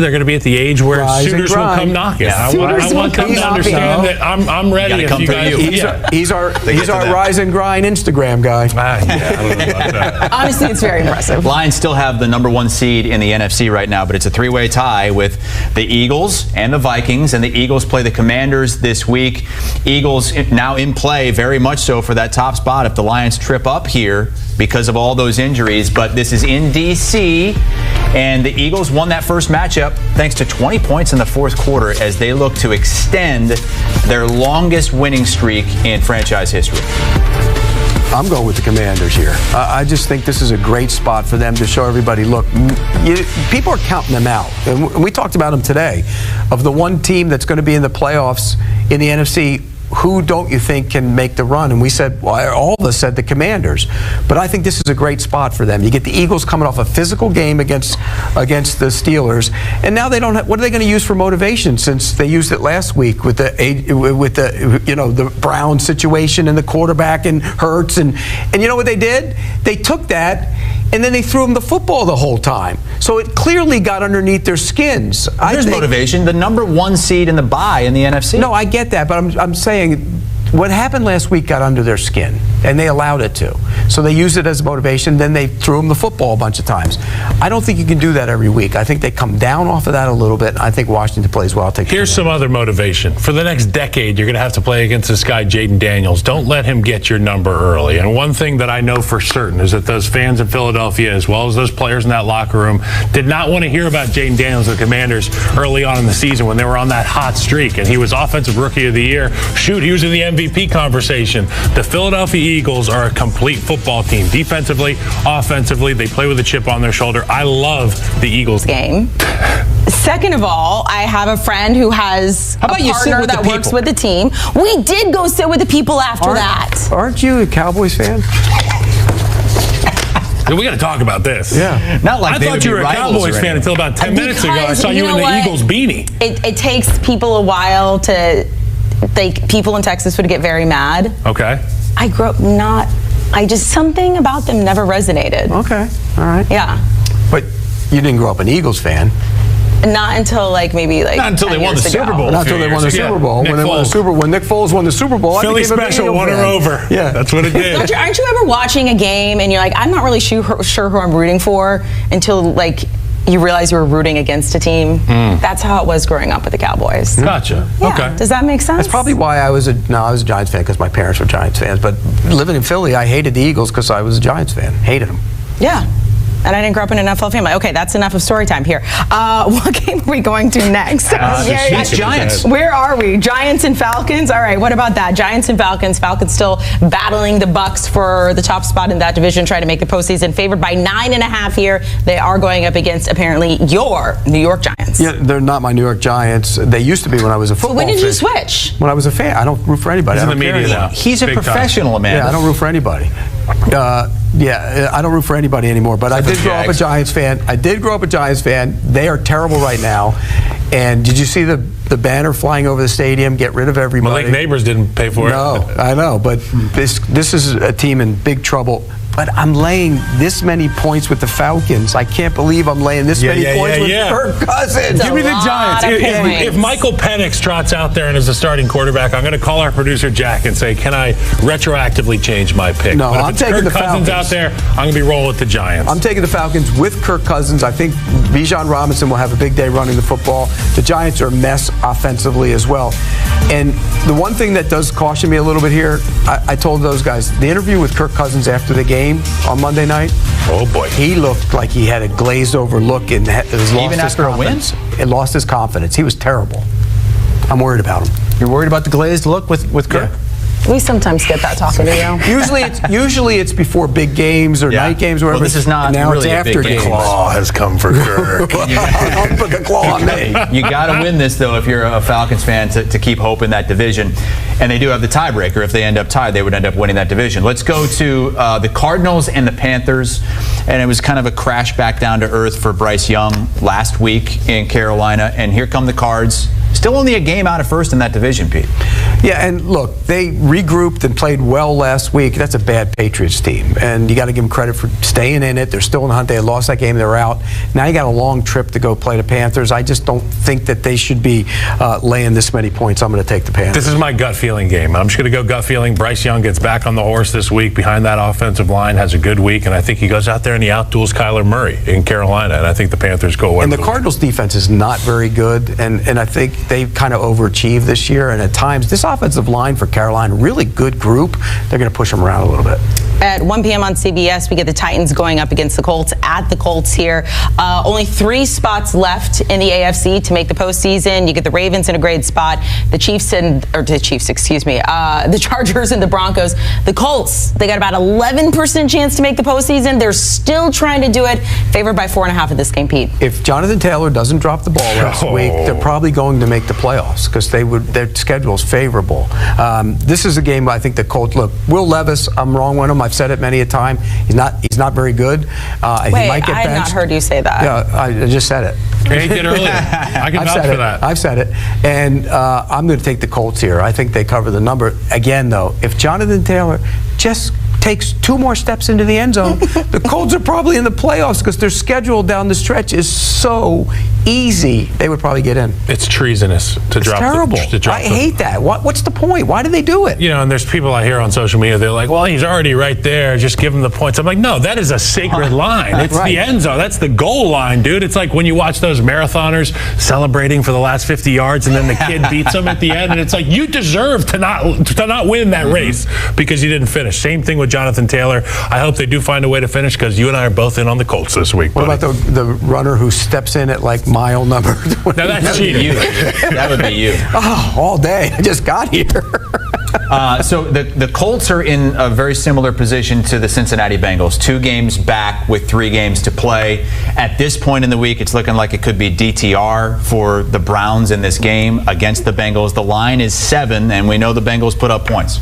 They're going to be at the age where suitors will come knocking. Yeah. I want them to understand that I'm ready. If you guys, he's our rise and grind Instagram guy. I don't know about that. Honestly, it's very impressive. Lions still have the #1 seed in the NFC right now, but it's a three-way tie with the Eagles and the Vikings, and the Eagles play the Commanders this week. Eagles now in play very much so for that top spot if the Lions trip up here because of all those injuries, but this is in D.C., and the Eagles won that first matchup thanks to 20 points in the fourth quarter as they look to extend their longest winning streak in franchise history. I'm going with the Commanders here. I just think this is a great spot for them to show everybody, look, people are counting them out. And we talked about them today. Of the one team that's going to be in the playoffs in the NFC, who don't you think can make the run? And we said, well, all of us said the Commanders. But I think this is a great spot for them. You get the Eagles coming off a physical game against the Steelers, and now they don't have, what are they going to use for motivation since they used it last week with the Brown situation and the quarterback and Hurts and you know what they did? They took that and then they threw them the football the whole time. So it clearly got underneath their skins. There's motivation. The #1 seed in the bye in the NFC. No, I get that, but I'm saying what happened last week got under their skin, and they allowed it to. So they used it as motivation, then they threw them the football a bunch of times. I don't think you can do that every week. I think they come down off of that a little bit. I think Washington plays well. Here's some other motivation. For the next decade, you're going to have to play against this guy, Jaden Daniels. Don't let him get your number early. And one thing that I know for certain is that those fans in Philadelphia, as well as those players in that locker room, did not want to hear about Jaden Daniels and the Commanders early on in the season when they were on that hot streak. And he was Offensive Rookie of the Year. Shoot, he was in the MVP conversation. The Philadelphia Eagles are a complete football team. Defensively, offensively, they play with a chip on their shoulder. I love the Eagles game. Second of all, I have a friend who has a partner that works with the team. We did go sit with the people after that. Aren't you a Cowboys fan? We got to talk about this. Yeah. Not like I thought you were a Cowboys fan until about 10 minutes ago. I saw you in the Eagles beanie. It takes people a while to... people in Texas would get very mad. Okay. I grew up something about them never resonated. Okay. All right. Yeah. But you didn't grow up an Eagles fan. Not until not until they won the Super Bowl. Not until they won the Super Bowl. When Nick Foles won the Super Bowl, Philly special won her over. Yeah, that's what it did. Aren't you ever watching a game and you're like, I'm not really sure who I'm rooting for until you realize you were rooting against a team? That's how it was growing up with the Cowboys. Gotcha. Yeah. Okay. Does that make sense? That's probably why I was a Giants fan, because my parents were Giants fans. But living in Philly, I hated the Eagles because I was a Giants fan. Hated them. Yeah. And I didn't grow up in an NFL family. Okay, that's enough of story time here. What game are we going to next? Giants. Where are we? Giants and Falcons? All right, what about that? Giants and Falcons. Falcons still battling the Bucs for the top spot in that division, trying to make the postseason. Favored by 9.5 here. They are going up against, apparently, your New York Giants. Yeah, they're not my New York Giants. They used to be when I was a football fan. So when did you switch? When I was a fan. I don't root for anybody. He's in the media now. He's a professional, man. Yeah, I don't root for anybody. I don't root for anybody anymore. But I did grow up a Giants fan. They are terrible right now. And did you see the banner flying over the stadium? Get rid of everybody. Malik Neighbors didn't pay for it. No, I know. But this is a team in big trouble. But I'm laying this many points with the Falcons. I can't believe I'm laying this many points with Kirk Cousins. Give me the Giants. If Michael Penix trots out there and is a starting quarterback, I'm going to call our producer Jack and say, can I retroactively change my pick? No, but if I'm it's taking Kirk the Cousins Falcons out there, I'm going to be rolling with the Giants. I'm taking the Falcons with Kirk Cousins. I think Bijan Robinson will have a big day running the football. The Giants are a mess offensively as well. And the one thing that does caution me a little bit here, I told those guys, the interview with Kirk Cousins after the game on Monday night, oh boy, he looked like he had a glazed over look and lost even after a win? It lost his confidence. He was terrible. I'm worried about him. You're worried about the glazed look with Kirk? Yeah. We sometimes get that talking to you. Usually it's before big games or night games or whatever. Well, this is not now really it's after a big game. Claw has come for Kirk. Don't put the claw on me. You got to win this, though, if you're a Falcons fan, to keep hope in that division. And they do have the tiebreaker. If they end up tied, they would end up winning that division. Let's go to the Cardinals and the Panthers. And it was kind of a crash back down to earth for Bryce Young last week in Carolina. And here come the Cards. Still only a game out of first in that division, Pete. Yeah, and look, they regrouped and played well last week. That's a bad Patriots team, and you got to give them credit for staying in it. They're still in the hunt. They lost that game. They're out. Now you got a long trip to go play the Panthers. I just don't think that they should be laying this many points. I'm going to take the Panthers. This is my gut feeling game. I'm just going to go gut feeling. Bryce Young gets back on the horse this week behind that offensive line, has a good week, and I think he goes out there and he outduels Kyler Murray in Carolina, and I think the Panthers go away. And the Cardinals defense is not very good, and I think they've kind of overachieved this year, and at times this offensive line for Carolina, really good group. They're going to push them around a little bit. At 1 p.m. on CBS, we get the Titans going up against the Colts at the Colts here. Only 3 spots left in the AFC to make the postseason. You get the Ravens in a great spot. The Chargers and the Broncos. The Colts, they got about 11% chance to make the postseason. They're still trying to do it. Favored by 4.5 in this game, Pete. If Jonathan Taylor doesn't drop the ball last week, they're probably going to make the playoffs because their schedule is favorable. This is a game I think the Colts, look, Will Levis, I'm wrong on him. I've said it many a time. He's not very good. Wait, he might get I had not heard you say that. Yeah, I just said it. He did earlier. I can vouch for that. I've said it. And I'm going to take the Colts here. I think they cover the number. Again, though, if Jonathan Taylor just takes 2 more steps into the end zone, the Colts are probably in the playoffs because their schedule down the stretch is so easy. They would probably get in. It's treasonous to drop. Terrible. I hate that. What's the point? Why do they do it? You know, and there's people I hear on social media, they're like, well, he's already right there. Just give him the points. I'm like, no, that is a sacred line. It's right. The end zone. That's the goal line, dude. It's like when you watch those marathoners celebrating for the last 50 yards and then the kid beats them at the end. And it's like, you deserve to not win that race because you didn't finish. Same thing with Jonathan Taylor. I hope they do find a way to finish because you and I are both in on the Colts this week. What about the runner who steps in at like mile number 20? Now that's cheating. That would be you. Oh, all day. I just got here. So the Colts are in a very similar position to the Cincinnati Bengals. 2 games back with 3 games to play. At this point in the week, it's looking like it could be DTR for the Browns in this game against the Bengals. The line is 7, and we know the Bengals put up points.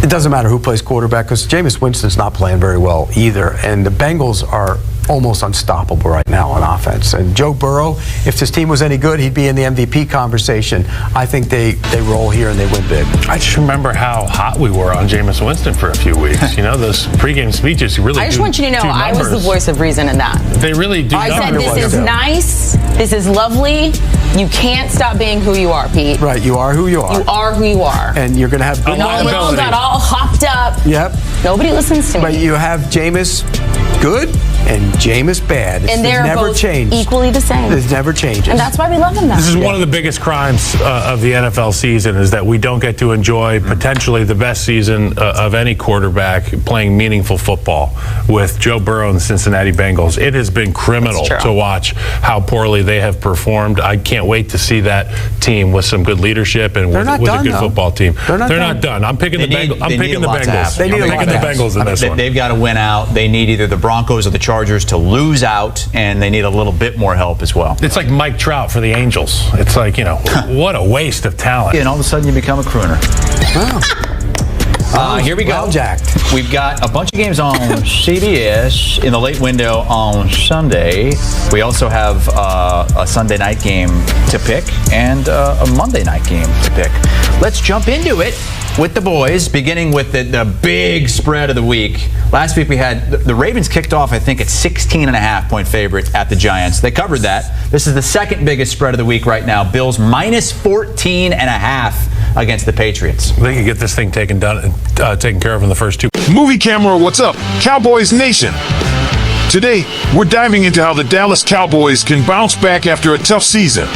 It doesn't matter who plays quarterback because Jameis Winston's not playing very well either. And the Bengals are almost unstoppable right now on offense. And Joe Burrow, if this team was any good, he'd be in the MVP conversation. I think they roll here and they win big. I just remember how hot we were on Jameis Winston for a few weeks. You know, those pregame speeches really I just want you to know I was the voice of reason in that. They really do. I said this is nice. This is lovely. You can't stop being who you are, Pete. Right, you are who you are. You are who you are. And you're going to have good Alignability. all got all hopped up. Yep. Nobody listens to me. But you have Jameis good and Jameis bad. And they're never both changed. equally the same. It never changes. And that's why we love them now. This is one of the biggest crimes of the NFL season is that we don't get to enjoy potentially the best season of any quarterback playing meaningful football with Joe Burrow and the Cincinnati Bengals. It has been criminal to watch how poorly they have performed. I can't wait to see that team with some good leadership and with a good football team. They're not done. I'm picking the Bengals. I'm picking the Bengals. They need I'm picking the Bengals in this one. They've got to win out. They need either the Broncos or the Chargers to lose out, and they need a little bit more help as well. It's like Mike Trout for the Angels. It's like, you know, what a waste of talent. And all of a sudden you become a crooner. Here we go. Well jacked. We've got a bunch of games on CBS in the late window on Sunday. We also have a Sunday night game to pick and a Monday night game to pick. Let's jump into it with the boys, beginning with the big spread of the week. Last week we had the Ravens kicked off, I think, at 16.5-point favorite at the Giants. They covered that. This is the second biggest spread of the week right now. Bills minus 14.5 against the Patriots. They could get this thing taken care of in the first 2. Movie camera, what's up? Cowboys Nation. Today, we're diving into how the Dallas Cowboys can bounce back after a tough season.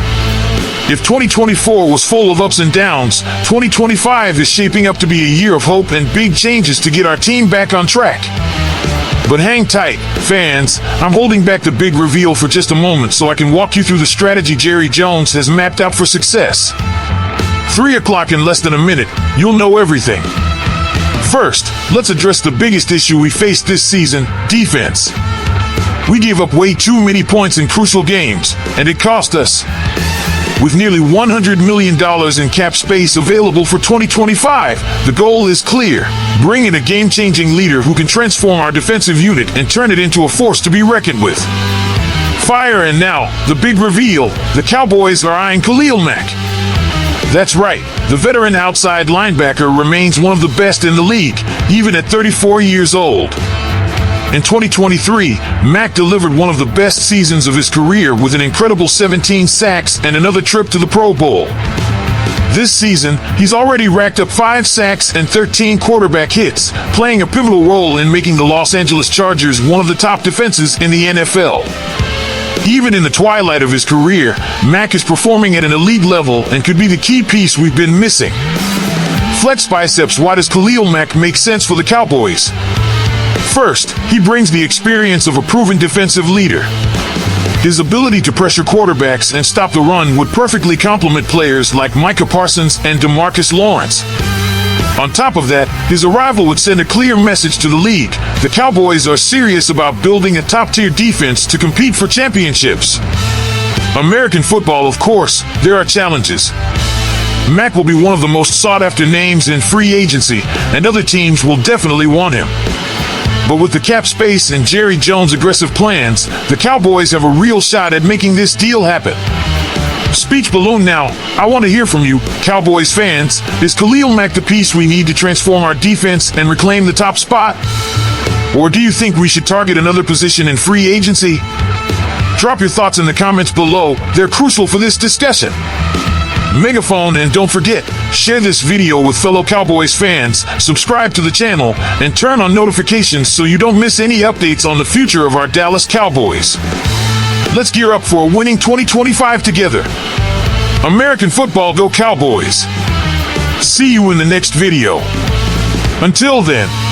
If 2024 was full of ups and downs, 2025 is shaping up to be a year of hope and big changes to get our team back on track. But hang tight, fans. I'm holding back the big reveal for just a moment so I can walk you through the strategy Jerry Jones has mapped out for success. 3 o'clock in less than a minute, you'll know everything. First, let's address the biggest issue we faced this season, defense. We gave up way too many points in crucial games, and it cost us. With nearly $100 million in cap space available for 2025, the goal is clear. Bring in a game-changing leader who can transform our defensive unit and turn it into a force to be reckoned with. fire, and now, the big reveal, the Cowboys are eyeing Khalil Mack. That's right, the veteran outside linebacker remains one of the best in the league, even at 34 years old. In 2023, Mack delivered one of the best seasons of his career with an incredible 17 sacks and another trip to the Pro Bowl. This season, he's already racked up 5 sacks and 13 quarterback hits, playing a pivotal role in making the Los Angeles Chargers one of the top defenses in the NFL. Even in the twilight of his career, Mack is performing at an elite level and could be the key piece we've been missing. Flex biceps, why does Khalil Mack make sense for the Cowboys? First, he brings the experience of a proven defensive leader. His ability to pressure quarterbacks and stop the run would perfectly complement players like Micah Parsons and DeMarcus Lawrence. On top of that, his arrival would send a clear message to the league. The Cowboys are serious about building a top-tier defense to compete for championships. American football, of course, there are challenges. Mack will be one of the most sought-after names in free agency, and other teams will definitely want him. But with the cap space and Jerry Jones' aggressive plans, the Cowboys have a real shot at making this deal happen. Speech balloon now. I want to hear from you, Cowboys fans. Is Khalil Mack the piece we need to transform our defense and reclaim the top spot? Or do you think we should target another position in free agency? Drop your thoughts in the comments below. They're crucial for this discussion. Megaphone, and don't forget, share this video with fellow Cowboys fans, subscribe to the channel, and turn on notifications so you don't miss any updates on the future of our Dallas Cowboys. Let's gear up for a winning 2025 together. American football, go Cowboys. See you in the next video. Until then.